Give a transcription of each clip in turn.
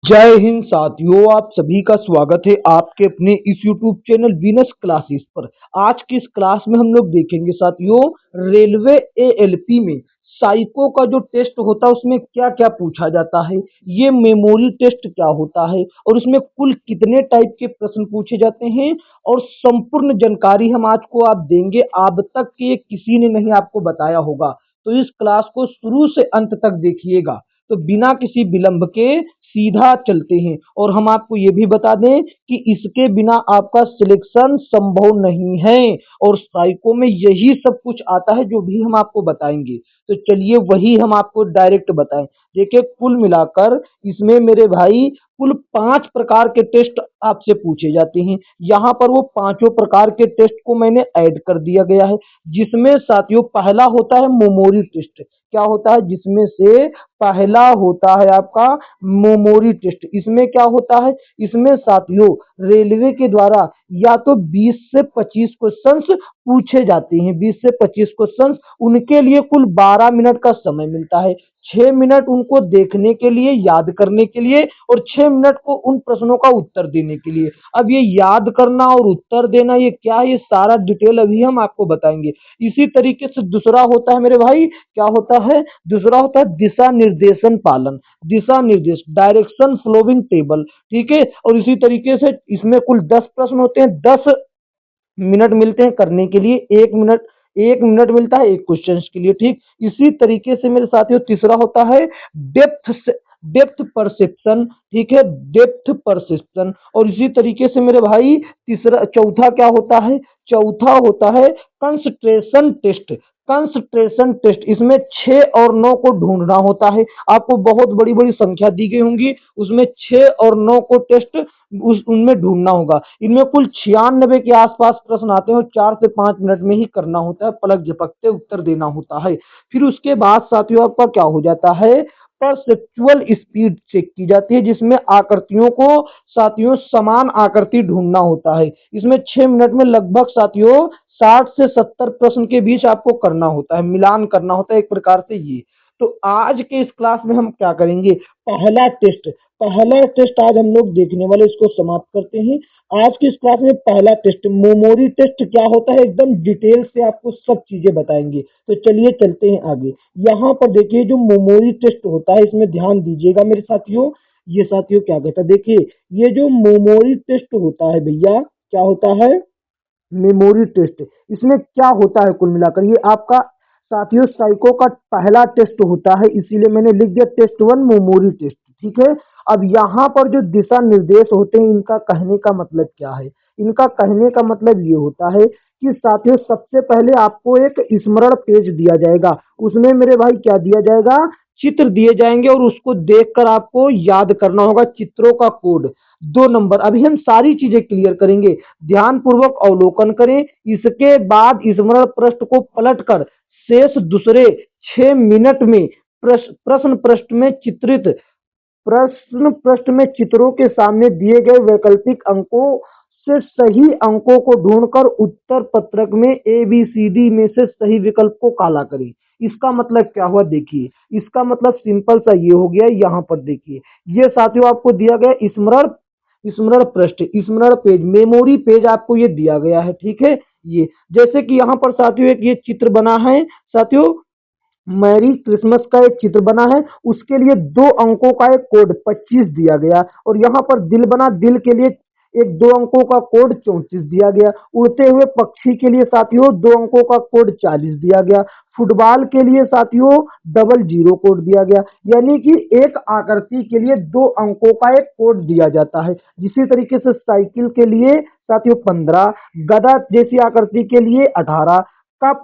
जय हिंद साथियों, आप सभी का स्वागत है आपके अपने इस YouTube चैनल वीनस क्लासेस पर। आज की इस क्लास में हम लोग देखेंगे साथियों, रेलवे एएलपी में साइको का जो टेस्ट होता है उसमें क्या क्या पूछा जाता है, ये मेमोरी टेस्ट क्या होता है और उसमें कुल कितने टाइप के प्रश्न पूछे जाते हैं और संपूर्ण जानकारी हम आज को आप देंगे। अब तक के किसी ने नहीं आपको बताया होगा, तो इस क्लास को शुरू से अंत तक देखिएगा। तो बिना किसी विलंब के सीधा चलते हैं और हम आपको ये भी बता दें कि इसके बिना आपका सिलेक्शन संभव नहीं है और साइको में यही सब कुछ आता है जो भी हम आपको बताएंगे। तो चलिए वही हम आपको डायरेक्ट बताएं। देखिए, कुल मिलाकर इसमें मेरे भाई कुल 5 प्रकार के टेस्ट आपसे पूछे जाते हैं। यहाँ पर वो पांचों प्रकार के टेस्ट को मैंने ऐड कर दिया गया है, जिसमें साथियों पहला होता है मेमोरी टेस्ट। क्या होता है? जिसमें से पहला होता है आपका मेमोरी टेस्ट। इसमें क्या होता है? इसमें साथियों रेलवे के द्वारा या तो 20 से 25 क्वेश्चंस पूछे जाते हैं। 20 से 25 क्वेश्चंस, उनके लिए कुल 12 मिनट का समय मिलता है। 6 मिनट उनको देखने के लिए, याद करने के लिए, और 6 मिनट को उन प्रश्नों का उत्तर देने के लिए। अब ये याद करना और उत्तर देना ये क्या है, ये सारा डिटेल अभी हम आपको बताएंगे। इसी तरीके से दूसरा होता है मेरे भाई, क्या होता है? दूसरा होता है दिशा निर्देशन पालन, दिशा निर्देश, डायरेक्शन फ्लोविंग टेबल। ठीक है, और इसी तरीके से इसमें कुल 10 प्रश्न होते हैं। 10 मिनट मिलते हैं करने के लिए, 1 मिनट मिलता है एक क्वेश्चन के लिए। ठीक, इसी तरीके से मेरे साथियों तीसरा होता है डेप्थ डेप्थ परसेप्शन। ठीक है, डेप्थ परसेप्शन। और इसी तरीके से मेरे भाई तीसरा चौथा क्या होता है? चौथा होता है कंसंट्रेशन टेस्ट। कंसंट्रेशन टेस्ट, इसमें 6 और 9 को ढूंढना होता है। आपको बहुत बड़ी बड़ी संख्या दी गई होंगी, उसमें 6 और 9 को टेस्ट उस उनमें ढूंढना होगा। इनमें कुल 96 के आसपास प्रश्न आते हैं और 4 से 5 मिनट में ही करना होता है, पलक झपकते उत्तर देना होता है। फिर उसके बाद साथियों आपका क्या हो जाता है? परसेप्चुअल स्पीड चेक की जाती है, जिसमें आकृतियों को साथियों समान आकृति ढूंढना होता है। इसमें 6 मिनट में लगभग साथियों 60 से 70 प्रश्न के बीच आपको करना होता है, मिलान करना होता है एक प्रकार से ये। तो आज के इस क्लास में हम क्या करेंगे? पहला टेस्ट आज हम लोग देखने वाले, इसको समाप्त करते हैं। आज की इस क्लास में पहला टेस्ट मेमोरी टेस्ट क्या होता है, एकदम डिटेल से आपको सब चीजें बताएंगे। तो चलिए चलते हैं आगे। यहाँ पर देखिए जो मेमोरी टेस्ट होता है, इसमें ध्यान दीजिएगा मेरे साथियों। ये साथियों क्या कहता है, देखिए ये जो मेमोरी टेस्ट होता है भैया, क्या होता है? Memory test. इसमें क्या होता है कुल मिलाकर, ये आपका साथियों साइको का पहला टेस्ट होता है, इसीलिए मैंने लिख दिया टेस्ट 1 मेमोरी टेस्ट। ठीक है, अब यहाँ पर जो दिशा निर्देश होते हैं, इनका कहने का मतलब क्या है? इनका कहने का मतलब ये होता है कि साथियों सबसे पहले आपको एक स्मरण पेज दिया जाएगा। उसमें मेरे भाई क्या दिया जाएगा? चित्र दिए जाएंगे और उसको देखकर आपको याद करना होगा चित्रों का कोड। 2 नंबर, अभी हम सारी चीजें क्लियर करेंगे, ध्यान पूर्वक अवलोकन करें। इसके बाद स्मरण पृष्ठ को पलटकर शेष दूसरे 6 मिनट में प्रश्न पृष्ठ में चित्रित प्रश्न पृष्ठ में चित्रों के सामने दिए गए वैकल्पिक अंकों से सही अंकों को ढूंढकर उत्तर पत्रक में ABCD में से सही विकल्प को काला करें। इसका मतलब क्या हुआ? देखिए, इसका मतलब सिंपल सा ये हो गया। यहाँ पर देखिए, ये साथियों आपको दिया गया स्मरण स्मरण पृष्ठ, स्मरण पेज, मेमोरी पेज आपको ये दिया गया है। ठीक है, ये जैसे कि यहाँ पर साथियों एक ये चित्र बना है साथियों, मैरी क्रिसमस का एक चित्र बना है, उसके लिए 2 अंकों का एक कोड 25 दिया गया। और यहाँ पर दिल बना, दिल के लिए एक 2 अंकों का कोड 34 दिया गया। उड़ते हुए पक्षी के लिए साथियों 2 अंकों का कोड 40 दिया गया। फुटबॉल के लिए साथियों 00 कोड दिया गया। यानी कि एक आकृति के लिए 2 अंकों का एक कोड दिया जाता है। इसी तरीके से साइकिल के लिए साथियों 15, गधा जैसी आकृति के लिए 18, कप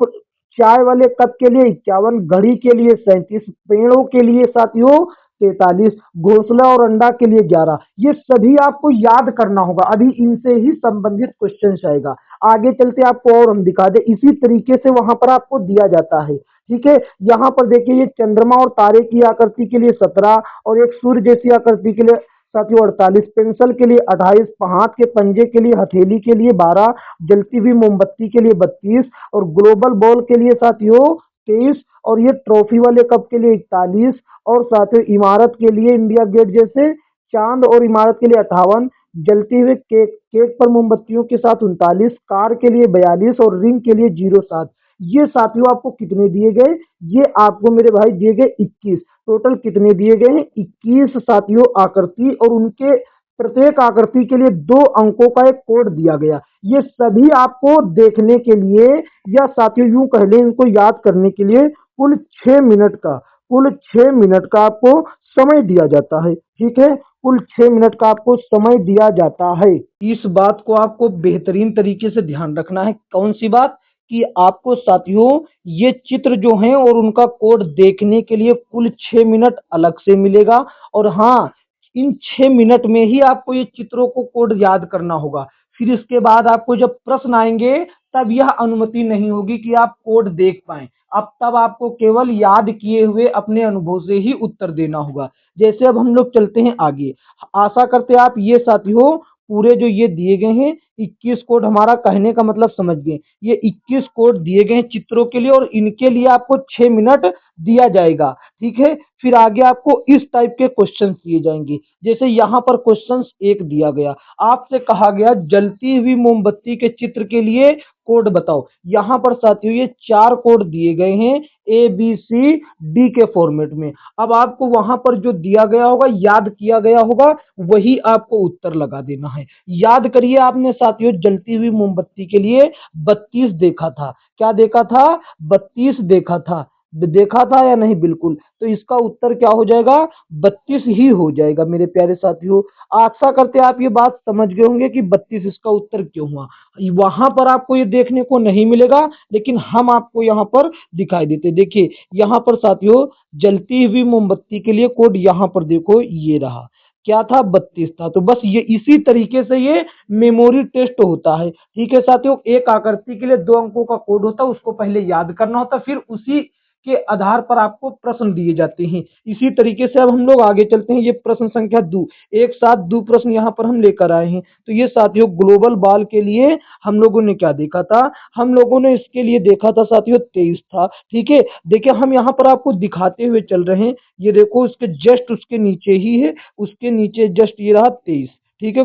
चाय वाले कप के लिए 51, घड़ी के लिए 37, पेड़ों के लिए साथियों 43, घोंसला और अंडा के लिए 11। ये सभी आपको याद करना होगा, अभी इनसे ही संबंधित क्वेश्चन आएगा। आगे चलते आपको और हम दिखा दे, इसी तरीके से वहां पर आपको दिया जाता है। ठीक है, यहाँ पर देखिए ये चंद्रमा और तारे की आकृति के लिए 17 और एक सूर्य जैसी आकृति के लिए साथियों 48, पेंसिल के लिए 28, हाथ के पंजे के लिए, हथेली के लिए 12, जलती हुई मोमबत्ती के लिए 32 और ग्लोबल बॉल के लिए साथियों 23 और ये ट्रॉफी वाले कप के लिए 41 और साथियों इमारत के लिए इंडिया गेट जैसे चांद और इमारत के लिए 58, जलते हुए केक केक पर मोमबत्तियों के साथ 39, कार के लिए 42 और रिंग के लिए 07। ये साथियों आपको कितने दिए गए? ये आपको मेरे भाई दिए गए 21। टोटल कितने दिए गए हैं? 21 साथियों आकृति, और उनके प्रत्येक आकृति के लिए 2 अंकों का एक कोड दिया गया। ये सभी आपको देखने के लिए, या साथियों यूं कह लें इनको याद करने के लिए, कुल 6 मिनट का कुल 6 मिनट का आपको समय दिया जाता है। ठीक है, कुल 6 मिनट का आपको समय दिया जाता है। इस बात को आपको बेहतरीन तरीके से ध्यान रखना है। कौन सी बात? कि आपको साथियों ये चित्र जो हैं और उनका कोड देखने के लिए कुल 6 मिनट अलग से मिलेगा। और हाँ, इन 6 मिनट में ही आपको ये चित्रों को कोड याद करना होगा। फिर इसके बाद आपको जब प्रश्न आएंगे तब यह अनुमति नहीं होगी कि आप कोड देख पाएं। अब तब आपको केवल याद किए हुए अपने अनुभव से ही उत्तर देना होगा। जैसे अब हम लोग चलते हैं आगे। आशा करते हैं आप ये साथियों पूरे जो ये दिए गए हैं 21 कोड, हमारा कहने का मतलब समझ गए। ये 21 कोड दिए गए हैं चित्रों के लिए, और इनके लिए आपको 6 मिनट दिया जाएगा। ठीक है, फिर आगे आपको इस टाइप के क्वेश्चन दिए जाएंगे। जैसे यहाँ पर क्वेश्चन एक दिया गया, आपसे कहा गया जलती हुई मोमबत्ती के चित्र के लिए कोड बताओ। यहाँ पर साथियों ये 4 कोड दिए गए हैं ABCD के फॉर्मेट में। अब आपको वहां पर जो दिया गया होगा, याद किया गया होगा, वही आपको उत्तर लगा देना है। याद करिए, आपने साथियों जलती हुई मोमबत्ती के लिए 32 देखा था। क्या देखा था? 32 देखा था। देखा था या नहीं? बिल्कुल। तो इसका उत्तर क्या हो जाएगा? 32 ही हो जाएगा मेरे प्यारे साथियों। आशा करते हैं आप ये बात समझ गए होंगे कि 32 इसका उत्तर क्यों हुआ। वहां पर आपको ये देखने को नहीं मिलेगा, लेकिन हम आपको यहाँ पर दिखाई देते। देखिए यहाँ पर साथियों जलती हुई मोमबत्ती के लिए कोड यहाँ पर देखो, ये रहा। क्या था? 32 था। तो बस ये इसी तरीके से ये मेमोरी टेस्ट होता है। ठीक है साथियों, एक आकृति के लिए 2 अंकों का कोड होता है, उसको पहले याद करना होता है, फिर उसी के आधार पर आपको प्रश्न दिए जाते हैं। इसी तरीके से अब हम लोग आगे चलते हैं। ये प्रश्न संख्या 2, एक साथ 2 प्रश्न यहाँ पर हम लेकर आए हैं। तो ये साथियों ग्लोबल बॉल के लिए हम लोगों ने क्या देखा था? हम लोगों ने इसके लिए देखा था साथियों 23 था। ठीक है, देखिए हम यहाँ पर आपको दिखाते हुए चल रहे हैं। ये देखो उसके जस्ट उसके नीचे ही है, उसके नीचे जस्ट ये रहा 23। ठीक है,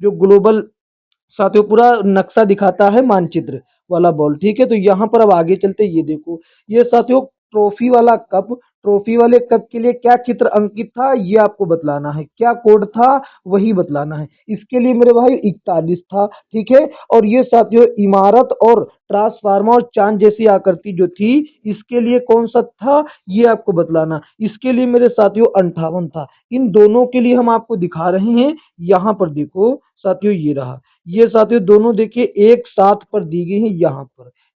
जो ग्लोबल साथियों पूरा नक्शा दिखाता है, मानचित्र वाला बॉल। ठीक है, तो यहाँ पर अब आगे चलते, ये देखो ये साथियों ट्रॉफी वाला कप। ट्रॉफी वाले कप के लिए क्या चित्र अंकित था, ये आपको बतलाना है। क्या कोड था, वही बतलाना है। इसके लिए मेरे भाई 41 था। ठीक है, और ये साथियों इमारत और ट्रांसफार्मर और चांद जैसी आकृति जो थी, इसके लिए कौन सा था, ये आपको बतलाना। इसके लिए मेरे साथियों 58 था। इन दोनों के लिए हम आपको दिखा रहे हैं। यहाँ पर देखो साथियों, ये रहा। ये साथियों दोनों देखिए एक साथ पर दी गई है।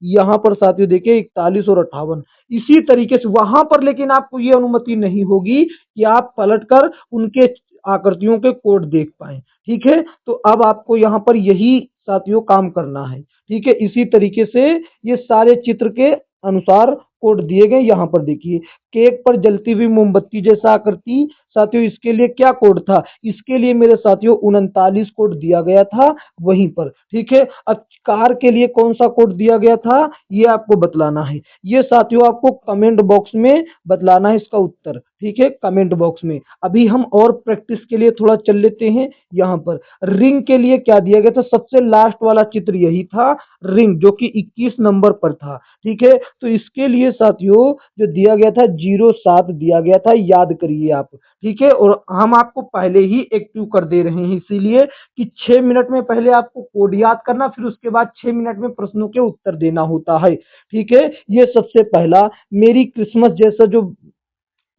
यहाँ पर साथियों देखिए 41 और 58। इसी तरीके से वहां पर लेकिन आपको ये अनुमति नहीं होगी कि आप पलटकर उनके आकृतियों के कोड देख पाए। ठीक है, तो अब आपको यहाँ पर यही साथियों काम करना है। ठीक है, इसी तरीके से ये सारे चित्र के अनुसार कोड दिए गए। यहाँ पर देखिए केक पर जलती हुई मोमबत्ती जैसा आकृति, साथियों इसके लिए क्या कोड था? इसके लिए मेरे साथियों 39 कोड दिया गया था वहीं पर। ठीक है, अब कार के लिए कौन सा कोड दिया गया था, ये आपको बतलाना है। ये साथियों आपको कमेंट बॉक्स में बतलाना है इसका उत्तर। ठीक है, कमेंट बॉक्स में। अभी हम और प्रैक्टिस के लिए थोड़ा चल लेते हैं। यहाँ पर रिंग के लिए क्या दिया गया था? सबसे लास्ट वाला चित्र यही था, रिंग, जो कि 21 नंबर पर था। ठीक है, तो इसके लिए साथियों जो दिया गया था 07 दिया गया था, याद करिए आप। ठीक है, और हम आपको पहले ही एक्टिव कर दे रहे हैं, इसीलिए कि 6 मिनट में पहले आपको कोड याद करना, फिर उसके बाद 6 मिनट में प्रश्नों के उत्तर देना होता है। ठीक है, ये सबसे पहला मेरी क्रिसमस जैसा जो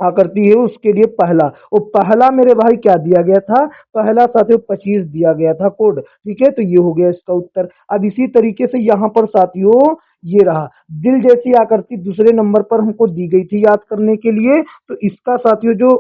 आकृति है उसके लिए पहला, और पहला मेरे भाई क्या दिया गया था? पहला साथियों 25 दिया गया था कोड। ठीक है, तो ये हो गया इसका उत्तर। अब इसी तरीके से यहाँ पर साथियों ये रहा, दिल जैसी आकृति दूसरे नंबर पर हमको दी गई थी याद करने के लिए। तो इसका साथियों जो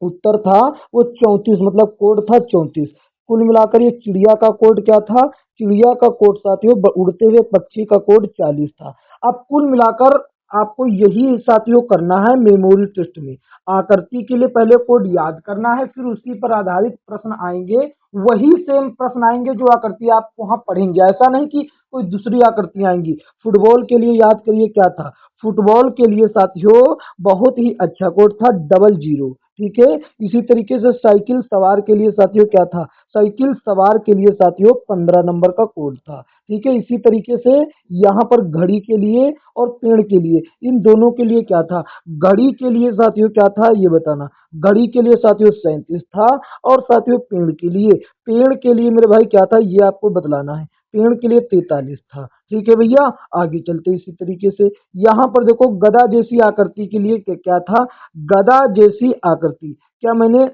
उत्तर था वो 34, मतलब कोड था 34। कुल मिलाकर ये चिड़िया का कोड क्या था? चिड़िया का कोड साथियों उड़ते हुए पक्षी का कोड 40 था। अब कुल मिलाकर आपको यही साथियों करना है मेमोरी टेस्ट में। आकृति के लिए पहले कोड याद करना है, फिर उसी पर आधारित प्रश्न आएंगे। वही सेम प्रश्न आएंगे जो आकृति आप वहां पढ़ेंगे, ऐसा नहीं कि कोई दूसरी आकृति आएंगी। फुटबॉल के लिए याद करिए क्या था? फुटबॉल के लिए साथियों बहुत ही अच्छा कोड था 00। ठीक है। इसी तरीके से साइकिल सवार के लिए साथियों क्या था, साइकिल सवार के लिए साथियों 15 नंबर का कोड था। ठीक है। इसी तरीके से यहाँ पर घड़ी के लिए और पेड़ के लिए, इन दोनों के लिए क्या था, घड़ी के लिए साथियों क्या था ये बताना, घड़ी के लिए साथियों 37 था, और साथियों पेड़ के लिए मेरे भाई क्या था ये आपको बतलाना है, पेड़ के लिए 43 था। ठीक है भैया, आगे चलते इसी तरीके से। यहाँ पर देखो गदा जैसी आकृति के लिए क्या था, गदा जैसी आकृति, क्या मैंने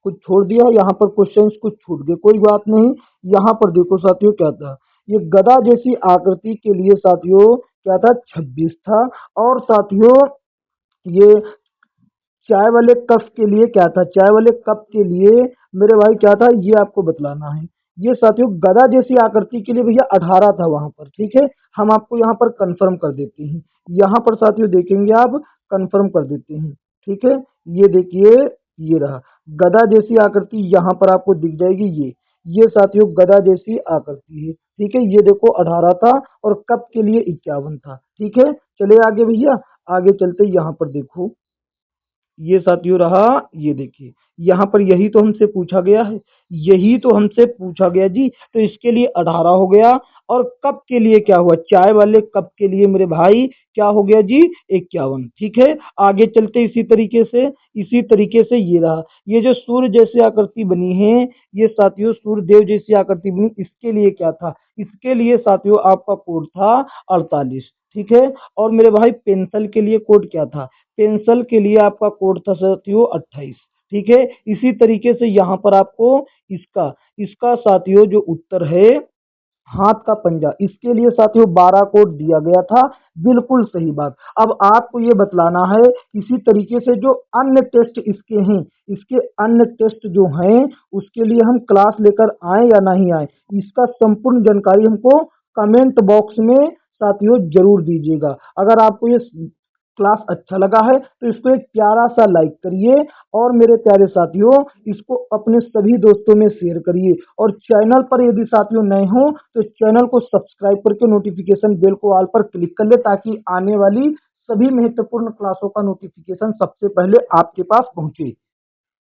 कुछ छोड़ दिया, यहाँ पर क्वेश्चंस कुछ छूट गए, कोई बात नहीं। यहाँ पर देखो साथियों क्या था, ये गदा जैसी आकृति के लिए साथियों क्या था, 26 था। और साथियों ये चाय वाले कप के लिए क्या था, चाय वाले कप के लिए मेरे भाई क्या था ये आपको बतलाना है। ये साथियों गदा जैसी आकृति के लिए भैया 18 था वहां पर। ठीक है, हम आपको यहाँ पर कंफर्म कर देते हैं, यहाँ पर साथियों देखेंगे आप, कंफर्म कर देते हैं। ठीक है, ये देखिए, ये रहा गदा जैसी आकृति, यहाँ पर आपको दिख जाएगी ये साथियों गदा जैसी आकृति है। ठीक है, ये देखो 18 था और कप के लिए 51 था। ठीक है, चले आगे भैया, आगे चलते यहाँ पर देखो, ये साथियों रहा, ये देखिए यहाँ पर यही तो हमसे पूछा गया है, यही तो हमसे पूछा गया जी। तो इसके लिए 18 हो गया, और कप के लिए क्या हुआ, चाय वाले कप के लिए मेरे भाई क्या हो गया जी, 51। ठीक है, आगे चलते इसी तरीके से ये रहा, ये जो सूर्य जैसी आकृति बनी है, ये साथियों सूर्य देव जैसी आकृति बनी, इसके लिए क्या था, इसके लिए साथियों आपका कोड था 48। ठीक है, और मेरे भाई पेंसिल के लिए कोड क्या था, पेंसिल के लिए आपका कोड था साथियों 28। ठीक है, इसी तरीके से यहाँ पर आपको इसका इसका साथियों जो उत्तर है, हाथ का पंजा, इसके लिए साथियों 12 कोड दिया गया था। बिल्कुल सही बात। अब आपको ये बतलाना है, इसी तरीके से जो अन्य टेस्ट इसके हैं, इसके अन्य टेस्ट जो हैं उसके लिए हम क्लास लेकर आए या नहीं आए, इसका संपूर्ण जानकारी हमको कमेंट बॉक्स में साथियों जरूर दीजिएगा। अगर आपको ये क्लास अच्छा लगा है तो इसको एक प्यारा सा लाइक करिए, और मेरे प्यारे साथियों इसको अपने सभी दोस्तों में शेयर करिए, और चैनल पर यदि साथियों नए हो तो चैनल को सब्सक्राइब करके नोटिफिकेशन बेल को ऑल पर क्लिक कर ले, ताकि आने वाली सभी महत्वपूर्ण क्लासों का नोटिफिकेशन सबसे पहले आपके पास पहुंचे।